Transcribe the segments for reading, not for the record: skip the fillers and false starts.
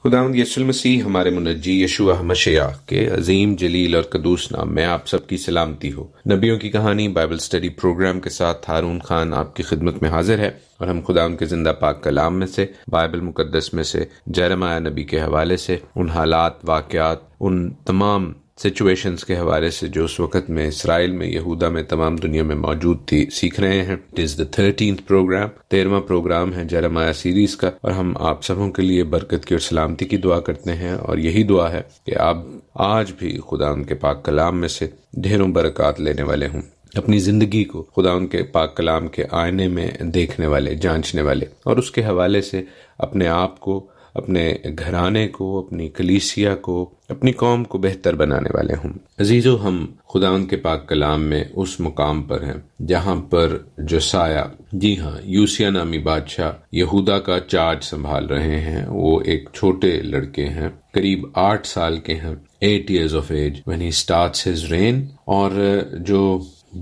خداوند یسوع مسیح ہمارے منجی یشوع مشیع کے عظیم جلیل اور قدوس نام میں آپ سب کی سلامتی ہو۔ نبیوں کی کہانی بائبل اسٹڈی پروگرام کے ساتھ ہارون خان آپ کی خدمت میں حاضر ہے، اور ہم خداوند کے زندہ پاک کلام میں سے، بائبل مقدس میں سے، جیرمیہ نبی کے حوالے سے، ان حالات، واقعات، ان تمام سچویشنز کے حوالے سے جو اس وقت میں اسرائیل میں، یہودا میں، تمام دنیا میں موجود تھی، سیکھ رہے ہیں۔ It is the 13th program, 13واں پروگرام ہے جیرمیہ سیریز کا، اور ہم آپ سبوں کے لیے برکت کی اور سلامتی کی دعا کرتے ہیں، اور یہی دعا ہے کہ آپ آج بھی خدا ان کے پاک کلام میں سے ڈھیروں برکات لینے والے ہوں، اپنی زندگی کو خدا ان کے پاک کلام کے آئینے میں دیکھنے والے، جانچنے والے، اور اس کے حوالے سے اپنے آپ کو، اپنے گھرانے کو، اپنی کلیسیا کو، اپنی قوم کو بہتر بنانے والے ہوں۔ عزیزو، ہم خداوند کے پاک کلام میں اس مقام پر ہیں جہاں پر جوسیہ، جی ہاں، یوسیہ نامی بادشاہ یہودا کا چارج سنبھال رہے ہیں۔ وہ ایک چھوٹے لڑکے ہیں، قریب 8 سال کے ہیں، 8 years of age when he starts his reign۔ اور جو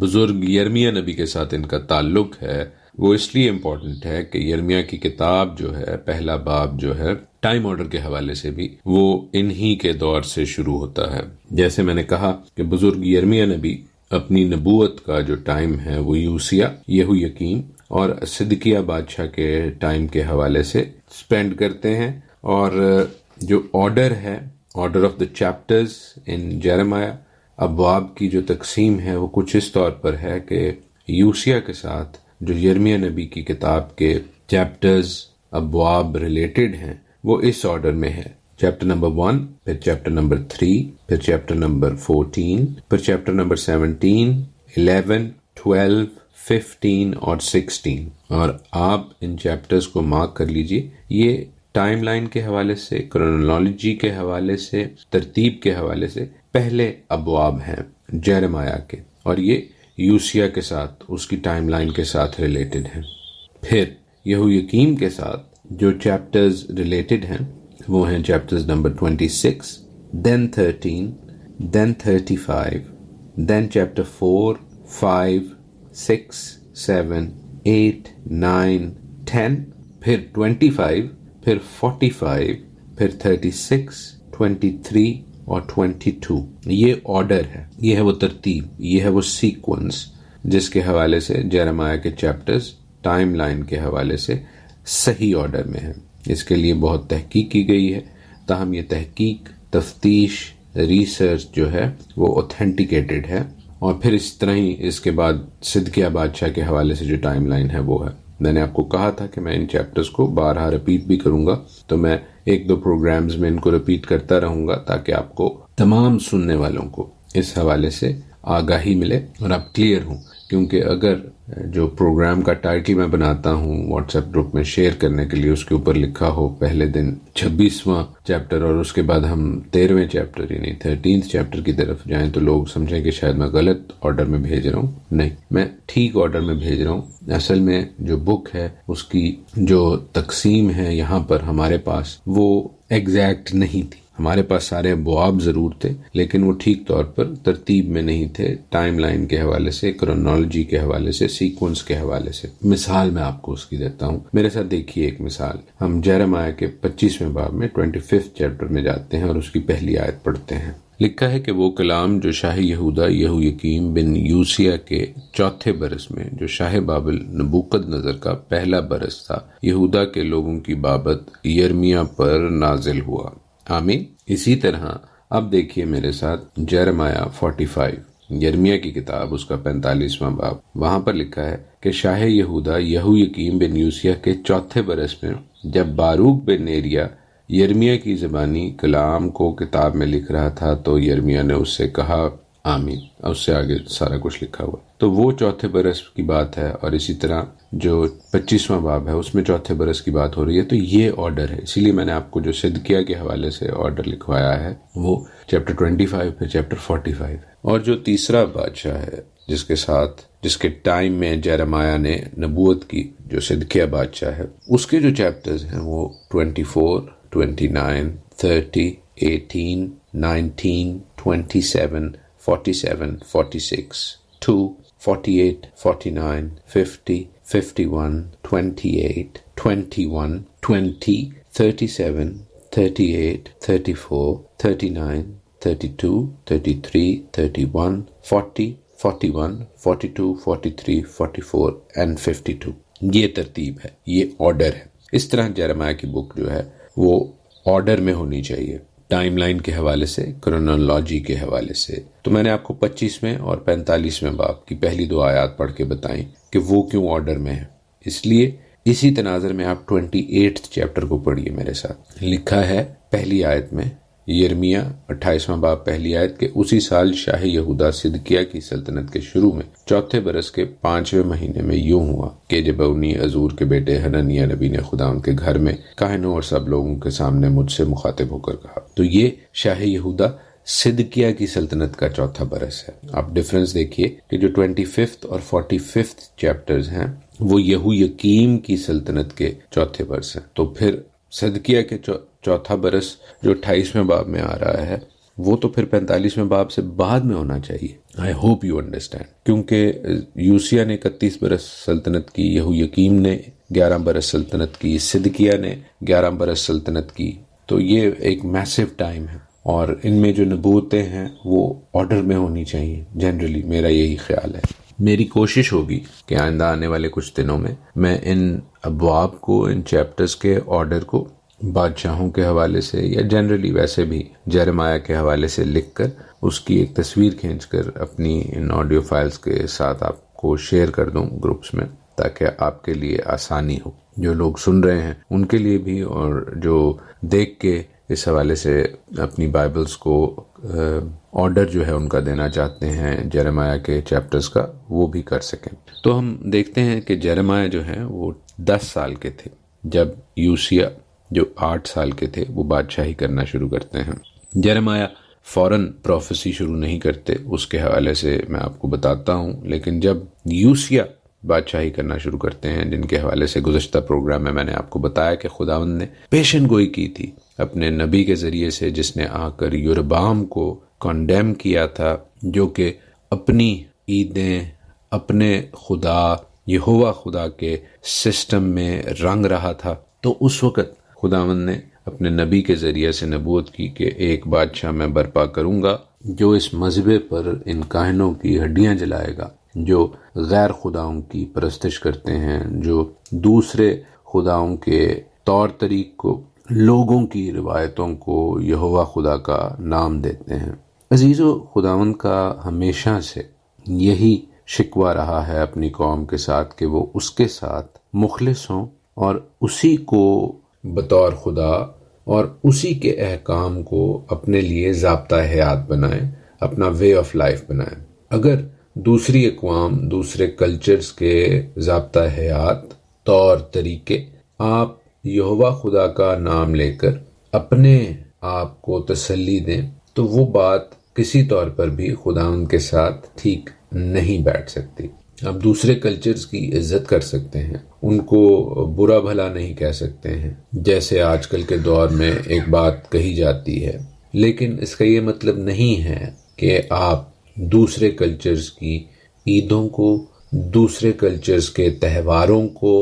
بزرگ یرمیہ نبی کے ساتھ ان کا تعلق ہے وہ اس لیے امپورٹنٹ ہے کہ یرمیہ کی کتاب جو ہے، پہلا باب جو ہے، ٹائم آرڈر کے حوالے سے بھی وہ انہی کے دور سے شروع ہوتا ہے۔ جیسے میں نے کہا کہ بزرگ یرمیہ نبی اپنی نبوت کا جو ٹائم ہے وہ یوسیہ، یہویکیم اور صدقیہ بادشاہ کے ٹائم کے حوالے سے سپینڈ کرتے ہیں۔ اور جو آرڈر ہے، آرڈر آف دا چیپٹرز ان جیرمیہ، ابواب کی جو تقسیم ہے وہ کچھ اس طور پر ہے کہ یوسیہ کے ساتھ جو یرمیہ نبی کی کتاب کے چیپٹرز، ابواب ریلیٹڈ ہیں، وہ اس آرڈر میں ہے: چیپٹر نمبر 1، پھر چیپٹر نمبر 3، پھر چیپٹر نمبر 14، پھر چیپٹر نمبر 17، 11، 12، 15 اور 16۔ اور آپ ان چیپٹرز کو مارک کر لیجئے۔ یہ ٹائم لائن کے حوالے سے، کرونالوجی کے حوالے سے، ترتیب کے حوالے سے پہلے ابواب ہیں جیرمیہ کے، اور یہ یوسیہ کے ساتھ، اس کی ٹائم لائن کے ساتھ ریلیٹڈ ہیں۔ پھر یہویکیم کے ساتھ جو چیپٹرز ریلیٹڈ ہیں وہ ہیں chapters number 26، then 13، then 35، then chapter 4، 5، 6، 7، 8، 9، 10، پھر 25، پھر 45، پھر 36، 23 اور 22۔ یہ آرڈر ہے، یہ ہے وہ ترتیب، یہ ہے وہ سیکوینس جس کے حوالے سے جیرمیہ کے چیپٹرز ٹائم لائن کے حوالے سے صحیح آرڈر میں ہیں۔ اس کے لیے بہت تحقیق کی گئی ہے، تاہم یہ تحقیق، تفتیش، ریسرچ جو ہے وہ اوتھینٹیکیٹڈ ہے۔ اور پھر اس طرح ہی اس کے بعد صدقیہ بادشاہ کے حوالے سے جو ٹائم لائن ہے وہ ہے۔ میں نے آپ کو کہا تھا کہ میں ان چیپٹرز کو بارہا رپیٹ بھی کروں گا، تو میں 1-2 پروگرامز میں ان کو رپیٹ کرتا رہوں گا تاکہ آپ کو، تمام سننے والوں کو، اس حوالے سے آگاہی ملے اور آپ کلیئر ہوں۔ کیونکہ اگر جو پروگرام کا ٹائٹل میں بناتا ہوں واٹس ایپ گروپ میں شیئر کرنے کے لیے، اس کے اوپر لکھا ہو پہلے دن 26واں چیپٹر اور اس کے بعد ہم 13ویں چیپٹر یعنی 13th چیپٹر کی طرف جائیں، تو لوگ سمجھیں کہ شاید میں غلط آرڈر میں بھیج رہا ہوں۔ نہیں، میں ٹھیک آرڈر میں بھیج رہا ہوں۔ اصل میں جو بک ہے اس کی جو تقسیم ہے یہاں پر ہمارے پاس، وہ ایگزیکٹ نہیں تھی۔ ہمارے پاس سارے ابواب ضرور تھے، لیکن وہ ٹھیک طور پر ترتیب میں نہیں تھے، ٹائم لائن کے حوالے سے، کرونالوجی کے حوالے سے، سیکوینس کے حوالے سے۔ مثال میں آپ کو اس کی دیتا ہوں، میرے ساتھ دیکھیے ایک مثال۔ ہم جیرمیہ کے 25ویں باب میں 25th چیپٹر میں جاتے ہیں اور اس کی پہلی آیت پڑھتے ہیں۔ لکھا ہے کہ وہ کلام جو شاہ یہودا یہویکیم بن یوسیہ کے 4تھے برس میں، جو شاہ بابل نبوکد نظر کا پہلا برس تھا، یہودا کے لوگوں کی بابت یرمیہ پر نازل ہوا۔ آمین۔ اسی طرح اب دیکھیے میرے ساتھ جیرمیہ 45، یرمیہ کی کتاب، اس کا 45واں باب۔ وہاں پر لکھا ہے کہ شاہ یہودا یہویکیم بن یوسیہ کے 4تھے برس میں، جب باروک بن نیریہ یرمیہ کی زبانی کلام کو کتاب میں لکھ رہا تھا، تو یرمیہ نے اس سے کہا آمین۔ اور اس سے آگے سارا کچھ لکھا ہوا، تو وہ 4تھے برس کی بات ہے۔ اور اسی طرح جو 25واں باب ہے اس میں 4تھے برس کی بات ہو رہی ہے۔ تو یہ آرڈر ہے، اسی لیے میں نے آپ کو جو صدقیہ کے حوالے سے آرڈر لکھوایا ہے وہ چیپٹر 25 پھر چیپٹر 45 ہے۔ اور جو تیسرا بادشاہ ہے جس کے ٹائم میں جیرمیہ نے نبوت کی، جو صدقیہ بادشاہ ہے، اس کے جو چیپٹرز ہیں وہ 24، 29، 30، 18، 19، 27، 47، 46، 2، 48، 49، 50، 51، 28، 21، 20، 37، 38, 34, 39, 32, 33, 31, 40, 41, 42, 43, 44 and 52. یہ ترتیب ہے، یہ آرڈر ہے. اس طرح جیرمیہ کی بک جو ہے وہ آرڈر میں ہونی چاہیے، ٹائم لائن کے حوالے سے، کرونالوجی کے حوالے سے. تو میں نے آپ کو 25ویں اور 45ویں باب کی پہلی 2 آیات پڑھ کے بتائیں کہ وہ کیوں آرڈر میں ہے. اس لیے اسی تناظر میں آپ 28 چیپٹر کو پڑھیے میرے ساتھ. لکھا ہے پہلی آیت میں، یرمیہ 28واں باب پہلی آیت، کہ اسی سال شاہ یہودا صدقیہ کی سلطنت کے شروع میں 4 برس کے 5ویں مہینے میں یوں ہوا کہ جب انی عزور کے بیٹے حنانیہ نبی نے خدا ان کے گھر میں کاہنوں اور سب لوگوں کے سامنے مجھ سے مخاطب ہو کر کہا. تو یہ شاہ یہودا صدقیہ کی سلطنت کا 4تھا برس ہے. آپ ڈفرنس دیکھیے کہ جو 25 اور 45 چیپٹرز ہیں وہ یہویقیم کی سلطنت کے 4تھے برس ہیں. تو پھر صدقیہ کے 4تھا برس جو 28ویں باب میں آ رہا ہے وہ تو پھر 45ویں باب سے بعد میں ہونا چاہیے. I hope you understand. کیونکہ یوسیہ نے 31 برس سلطنت کی، یہویقیم نے 11 برس سلطنت کی، صدقیہ نے 11 برس سلطنت کی. تو یہ ایک میسو ٹائم ہے، اور ان میں جو نبوتیں ہیں وہ آرڈر میں ہونی چاہیے. جنرلی میرا یہی خیال ہے. میری کوشش ہوگی کہ آئندہ آنے والے کچھ دنوں میں ان ابواب کو، ان چیپٹرز کے آرڈر کو بادشاہوں کے حوالے سے یا جنرلی ویسے بھی جیرمیہ کے حوالے سے لکھ کر اس کی ایک تصویر کھینچ کر اپنی ان آڈیو فائلز کے ساتھ آپ کو شیئر کر دوں گروپس میں، تاکہ آپ کے لیے آسانی ہو، جو لوگ سن رہے ہیں ان کے لیے بھی، اور جو دیکھ کے اس حوالے سے اپنی بائبلز کو آرڈر جو ہے ان کا دینا چاہتے ہیں جیرمیہ کے چیپٹرز کا، وہ بھی کر سکیں. تو ہم دیکھتے ہیں کہ جیرمیہ جو ہے وہ 10 سال کے تھے جب یوسیہ جو 8 سال کے تھے وہ بادشاہی کرنا شروع کرتے ہیں. جیرمیہ فوراً پروفیسی شروع نہیں کرتے، اس کے حوالے سے میں آپ کو بتاتا ہوں. لیکن جب یوسیہ بادشاہی کرنا شروع کرتے ہیں، جن کے حوالے سے گزشتہ پروگرام میں نے آپ کو بتایا کہ خداوند نے پیشن گوئی کی تھی اپنے نبی کے ذریعے سے، جس نے آ کر یربعام کو کنڈیم کیا تھا، جو کہ اپنی عیدیں، اپنے خدا یہوہ خدا کے سسٹم میں رنگ رہا تھا. تو اس وقت خداوند نے اپنے نبی کے ذریعے سے نبوت کی کہ ایک بادشاہ میں برپا کروں گا جو اس مذہبے پر ان کاہنوں کی ہڈیاں جلائے گا، جو غیر خداؤں کی پرستش کرتے ہیں، جو دوسرے خداؤں کے طور طریق کو، لوگوں کی روایتوں کو یہوہ خدا کا نام دیتے ہیں. عزیزو، خداوند کا ہمیشہ سے یہی شکوہ رہا ہے اپنی قوم کے ساتھ کہ وہ اس کے ساتھ مخلص ہوں اور اسی کو بطور خدا اور اسی کے احکام کو اپنے لیے ضابطہ حیات بنائیں، اپنا وے آف لائف بنائیں. اگر دوسری اقوام، دوسرے کلچرز کے ضابطہ حیات، طور طریقے آپ یہوہ خدا کا نام لے کر اپنے آپ کو تسلی دیں تو وہ بات کسی طور پر بھی خداوند کے ساتھ ٹھیک نہیں بیٹھ سکتی. آپ دوسرے کلچرز کی عزت کر سکتے ہیں، ان کو برا بھلا نہیں کہہ سکتے ہیں جیسے آج کل کے دور میں ایک بات کہی جاتی ہے، لیکن اس کا یہ مطلب نہیں ہے کہ آپ دوسرے کلچرز کی عیدوں کو، دوسرے کلچرز کے تہواروں کو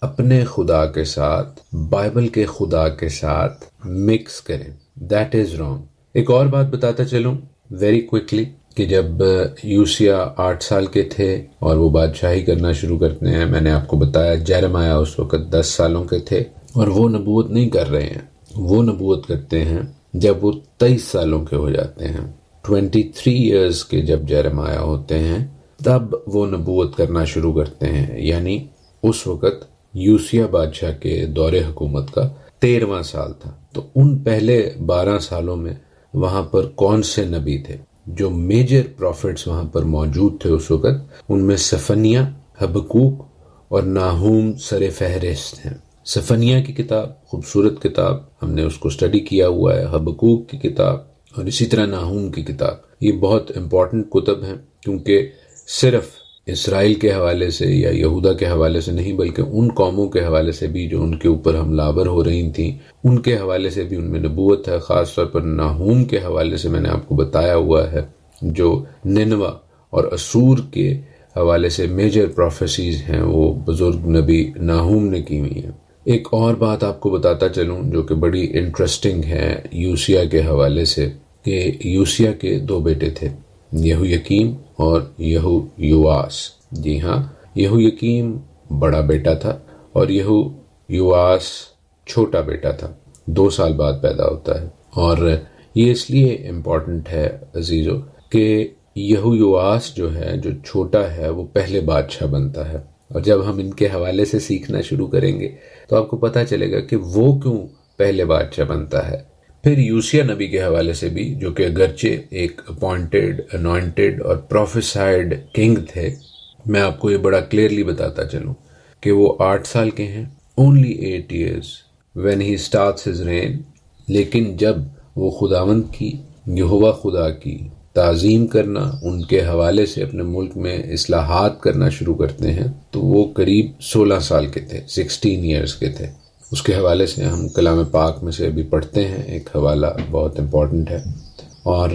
اپنے خدا کے ساتھ، بائبل کے خدا کے ساتھ مکس کریں. That is wrong. ایک اور بات بتاتا چلوں ویری کوئکلی کہ جب یوسیہ 8 سال کے تھے اور وہ بادشاہی کرنا شروع کرتے ہیں، میں نے آپ کو بتایا جیرمیہ اس وقت 10 سالوں کے تھے، اور وہ نبوت نہیں کر رہے ہیں، وہ نبوت کرتے ہیں جب وہ 23 سالوں کے ہو جاتے ہیں. 23 ایئرز کے جب جیرمیہ ہوتے ہیں تب وہ نبوت کرنا شروع کرتے ہیں. یعنی اس وقت یوسیہ بادشاہ کے دور حکومت کا 13واں سال تھا. تو ان پہلے 12 سالوں میں وہاں پر کون سے نبی تھے؟ جو میجر پروفٹس وہاں پر موجود تھے اس وقت، ان میں صفنیہ، حبقوق اور ناہوم سر فہرست ہیں. صفنیہ کی کتاب خوبصورت کتاب، ہم نے اس کو اسٹڈی کیا ہوا ہے. حبقوق کی کتاب اور اسی طرح ناہوم کی کتاب، یہ بہت امپورٹنٹ کتب ہیں، کیونکہ صرف اسرائیل کے حوالے سے یا یہودا کے حوالے سے نہیں، بلکہ ان قوموں کے حوالے سے بھی جو ان کے اوپر حملہ آور ہو رہی تھیں، ان کے حوالے سے بھی ان میں نبوت ہے. خاص طور پر ناہوم کے حوالے سے میں نے آپ کو بتایا ہوا ہے، جو ننوہ اور اسور کے حوالے سے میجر پروفیسیز ہیں وہ بزرگ نبی ناہوم نے کی ہوئی ہیں. ایک اور بات آپ کو بتاتا چلوں جو کہ بڑی انٹرسٹنگ ہے یوسیا کے حوالے سے، کہ یوسیا کے 2 بیٹے تھے، یہو یکیم اور یہو یواس۔ جی ہاں، یہو یکیم بڑا بیٹا تھا اور یہو یواس چھوٹا بیٹا تھا، 2 سال بعد پیدا ہوتا ہے۔ اور یہ اس لیے امپورٹنٹ ہے عزیزو کہ یہو یواس جو ہے، جو چھوٹا ہے، وہ پہلے بادشاہ بنتا ہے، اور جب ہم ان کے حوالے سے سیکھنا شروع کریں گے تو آپ کو پتہ چلے گا کہ وہ کیوں پہلے بادشاہ بنتا ہے۔ پھر یوسیا نبی کے حوالے سے بھی، جو کہ اگرچہ ایک اپوائنٹڈ، انوائنٹڈ اور پروفیسائڈ کنگ تھے، میں آپ کو یہ بڑا کلیئرلی بتاتا چلوں کہ وہ 8 سال کے ہیں، only 8 years when he starts his reign۔ لیکن جب وہ خداوند کی، یہوہ خدا کی تعظیم کرنا، ان کے حوالے سے اپنے ملک میں اصلاحات کرنا شروع کرتے ہیں، تو وہ قریب 16 سال کے تھے، 16 ایئرس کے تھے۔ اس کے حوالے سے ہم کلام پاک میں سے ابھی پڑھتے ہیں، ایک حوالہ بہت امپورٹنٹ ہے، اور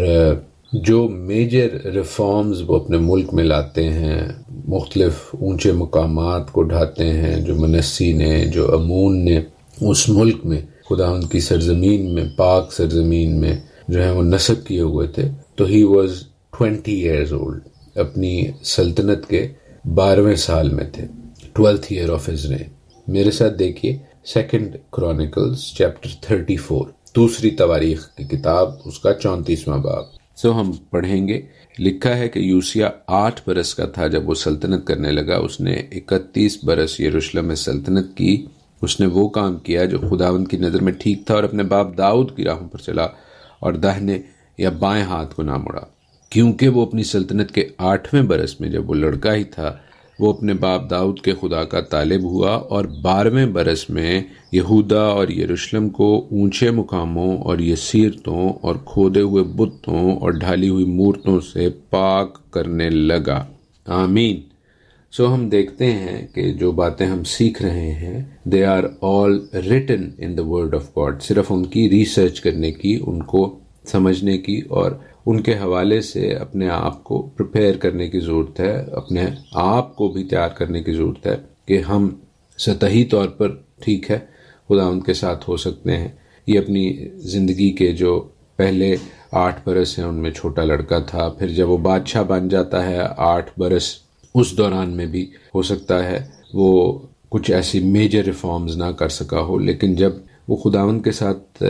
جو میجر ریفارمز وہ اپنے ملک میں لاتے ہیں، مختلف اونچے مقامات کو ڈھاتے ہیں، جو منسی نے، جو امون نے اس ملک میں، خداوند کی سرزمین میں، پاک سرزمین میں جو ہے وہ نصب کیے ہوئے تھے، تو ہی واز 20 ایئرز اولڈ، اپنی سلطنت کے 12ویں سال میں تھے، 12th ایئر آف ہز رین۔ میرے ساتھ دیکھیے 2 کرونیکلز چیپٹر 34، دوسری تواریخ کی کتاب، اس کا 34واں باب۔ ہم پڑھیں گے، لکھا ہے کہ یوسیا 8 برس کا تھا جب وہ سلطنت کرنے لگا۔ اس نے 31 برس یروشلم میں سلطنت کی۔ اس نے وہ کام کیا جو خداوند کی نظر میں ٹھیک تھا، اور اپنے باپ داؤد کی راہوں پر چلا اور داہنے یا بائیں ہاتھ کو نہ مڑا، کیونکہ وہ اپنی سلطنت کے 8ویں برس میں، جب وہ لڑکا ہی تھا، وہ اپنے باپ داؤد کے خدا کا طالب ہوا، اور 12ویں برس میں یہودا اور یروشلم کو اونچے مقاموں اور یسیرتوں اور کھودے ہوئے بتوں اور ڈھالی ہوئی مورتوں سے پاک کرنے لگا۔ آمین۔ ہم دیکھتے ہیں کہ جو باتیں ہم سیکھ رہے ہیں they are all written in the word of God، صرف ان کی ریسرچ کرنے کی، ان کو سمجھنے کی اور ان کے حوالے سے اپنے آپ کو پریپیئر کرنے کی ضرورت ہے، اپنے آپ کو بھی تیار کرنے کی ضرورت ہے کہ ہم سطحی طور پر ٹھیک ہے خداوند کے ساتھ ہو سکتے ہیں۔ یہ اپنی زندگی کے جو پہلے 8 برس ہیں ان میں چھوٹا لڑکا تھا، پھر جب وہ بادشاہ بن جاتا ہے 8 برس، اس دوران میں بھی ہو سکتا ہے وہ کچھ ایسی میجر ریفارمز نہ کر سکا ہو، لیکن جب وہ خداوند کے ساتھ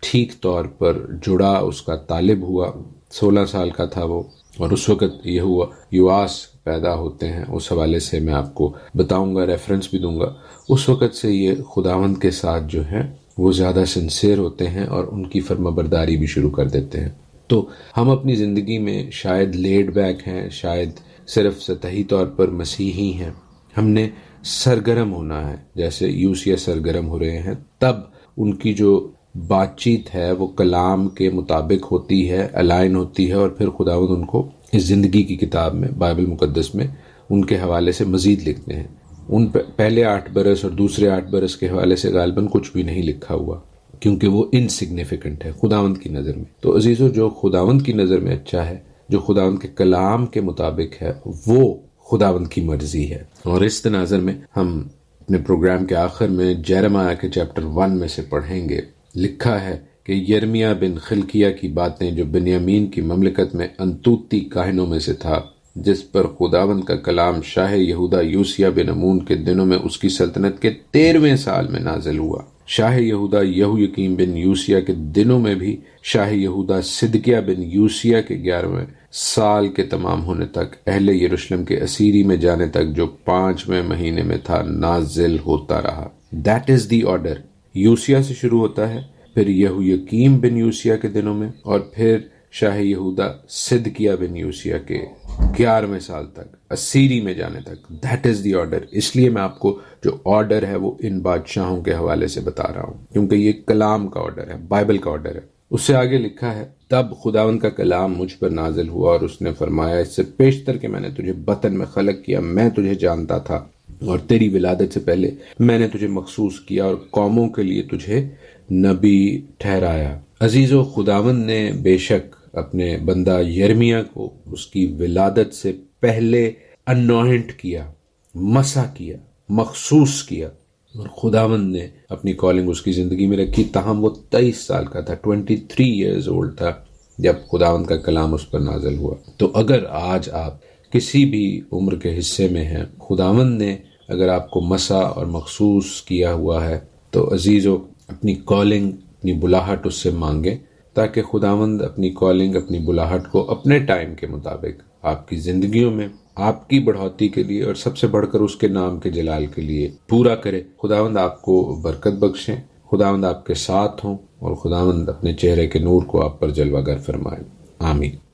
ٹھیک طور پر جڑا، اس کا طالب ہوا، 16 سال کا تھا وہ، اور اس وقت یہ ہوا یواس پیدا ہوتے ہیں۔ اس حوالے سے میں آپ کو بتاؤں گا، ریفرنس بھی دوں گا۔ اس وقت سے یہ خداوند کے ساتھ جو ہے وہ زیادہ سنسیئر ہوتے ہیں اور ان کی فرما برداری بھی شروع کر دیتے ہیں۔ تو ہم اپنی زندگی میں شاید لیڈ بیک ہیں، شاید صرف سطحی طور پر مسیحی ہیں، ہم نے سرگرم ہونا ہے جیسے یوسیا سرگرم ہو رہے ہیں، تب ان کی جو بات چیت ہے وہ کلام کے مطابق ہوتی ہے، الائن ہوتی ہے، اور پھر خداوند ان کو اس زندگی کی کتاب میں، بائبل مقدس میں ان کے حوالے سے مزید لکھتے ہیں۔ ان پہلے 8 برس اور دوسرے 8 برس کے حوالے سے غالباً کچھ بھی نہیں لکھا ہوا، کیونکہ وہ انسگنیفیکنٹ ہے خداوند کی نظر میں۔ تو عزیزو، جو خداوند کی نظر میں اچھا ہے، جو خداوند کے کلام کے مطابق ہے، وہ خداوند کی مرضی ہے۔ اور اس تناظر میں ہم اپنے پروگرام کے آخر میں جیرمیہ کے چیپٹر 1 میں سے پڑھیں گے۔ لکھا ہے کہ یرمیہ بن خلقیہ کی باتیں، جو بنیامین کی مملکت میں انتوتی کاہنوں میں سے تھا، جس پر خداوند کا کلام شاہ یہودا یوسیا بن امون کے دنوں میں اس کی سلطنت کے 13ویں سال میں نازل ہوا۔ شاہ یہودا یہویکیم بن یوسیا کے دنوں میں بھی، شاہ یہودا صدقیہ بن یوسیا کے 11ویں سال کے تمام ہونے تک، اہل یروشلم کے اسیری میں جانے تک، جو 5ویں مہینے میں تھا، نازل ہوتا رہا۔ That is the order. یوسیا سے شروع ہوتا ہے، پھر یہویکیم بن یوسیا کے دنوں میں، اور پھر شاہ یہودا صدقیہ بن یوسیا کے 11ویں سال تک، اسیری میں جانے تک۔ That is the order. اس لیے میں آپ کو جو آرڈر ہے وہ ان بادشاہوں کے حوالے سے بتا رہا ہوں، کیونکہ یہ کلام کا آرڈر ہے، بائبل کا آرڈر ہے۔ اس سے آگے لکھا ہے، تب خداوند کا کلام مجھ پر نازل ہوا اور اس نے فرمایا، اس سے پیشتر کہ میں نے تجھے بطن میں خلق کیا، میں تجھے جانتا تھا، اور تیری ولادت سے پہلے میں نے تجھے مخصوص کیا اور قوموں کے لیے تجھے نبی ٹھہرایا۔ عزیزو، خداوند نے بے شک اپنے بندہ یرمیہ کو اس کی ولادت سے پہلے انوائنٹ کیا، مسح کیا، مخصوص کیا، اور خداوند نے اپنی کالنگ اس کی زندگی میں رکھی، تاہم وہ 23 سال کا تھا، 23 ایئرز اولڈ تھا جب خداوند کا کلام اس پر نازل ہوا۔ تو اگر آج آپ کسی بھی عمر کے حصے میں ہیں، خداوند نے اگر آپ کو مسا اور مخصوص کیا ہوا ہے، تو عزیزو اپنی کالنگ، اپنی بلاہٹ اس سے مانگیں، تاکہ خداوند اپنی کالنگ، اپنی بلاہٹ کو اپنے ٹائم کے مطابق آپ کی زندگیوں میں آپ کی بڑھوتی کے لیے اور سب سے بڑھ کر اس کے نام کے جلال کے لیے پورا کرے۔ خداوند آپ کو برکت بخشیں، خداوند آپ کے ساتھ ہوں، اور خداوند اپنے چہرے کے نور کو آپ پر جلوہ گر فرمائے۔ آمین۔